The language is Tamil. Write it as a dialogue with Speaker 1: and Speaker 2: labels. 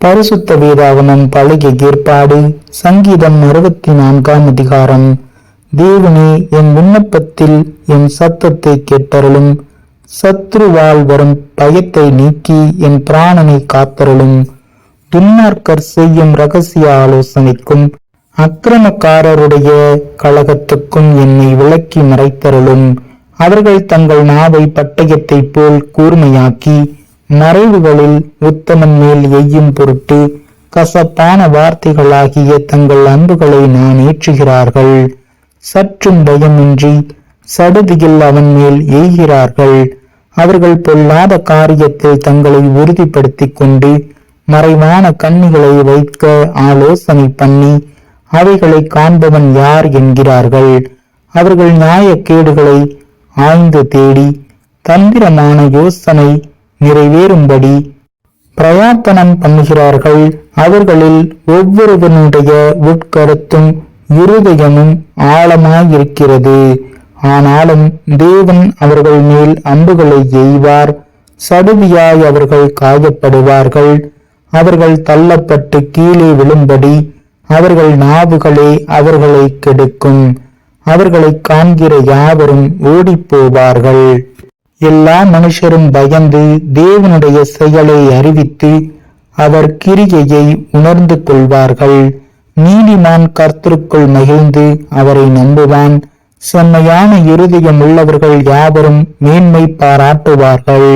Speaker 1: பரிசுத்த வேதாகமம் பழைய ஏற்பாடு சங்கீதம் 64 அதிகாரம். தேவனே, என் விண்ணப்பத்தில் என் சத்தத்தை கேட்டருளும். சத்ருவால் வரும் பயத்தை நீக்கி என் பிராணனை காத்தருளும். துன்மார்க்கர் செய்யும் இரகசிய ஆலோசனைக்கும் அக்கிரமக்காரருடைய கலகத்துக்கும் என்னை விலக்கி மறைத்தருளும். அவர்கள் தங்கள் நாவை பட்டயத்தை போல் கூர்மையாக்கி மறைவுகளில் உத்தமன் மேல் எய்யும் பொருட்டு கசப்பான வார்த்தைகளாகிய தங்கள் அன்புகளை நான் ஏற்றுகிறார்கள். சற்றும் பயமின்றி சடுதியில் அவன் மேல் எய்கிறார்கள். அவர்கள் பொல்லாத காரியத்தில் தங்களை உறுதிப்படுத்திக் கொண்டு மறைவான கண்ணிகளை வைக்க ஆலோசனை பண்ணி அவைகளை காண்பவன் யார் என்கிறார்கள். அவர்கள் நியாயக்கேடுகளை ஆய்ந்து தேடி தந்திரமான யோசனை நிறைவேறும்படி பிரயத்தனம் பண்ணுகிறார்கள். அவர்களில் ஒவ்வொருவனுடைய உட்கருத்தும் இருதயமும் ஆழமாயிருக்கிறது. ஆனாலும் தேவன் அவர்கள் மேல் அம்புகளை எய்வார். சடுதியாய் அவர்கள் காயப்படுவார்கள். அவர்கள் தள்ளப்பட்டு கீழே விழும்படி அவர்கள் நாவுகளே அவர்களை கெடுக்கும். அவர்களை காண்கிற யாவரும் ஓடிப்போவார்கள். எல்லா மனுஷரும் பயந்து தேவனுடைய செயலை அறிவித்து அவர் கிரியையை உணர்ந்து கொள்வார்கள். நீதிமான் கர்த்தருக்குள் மகிழ்ந்து அவரை நம்புவான். செம்மையான இருதயம் உள்ளவர்கள் யாவரும் மேன்மை பாராட்டுவார்கள்.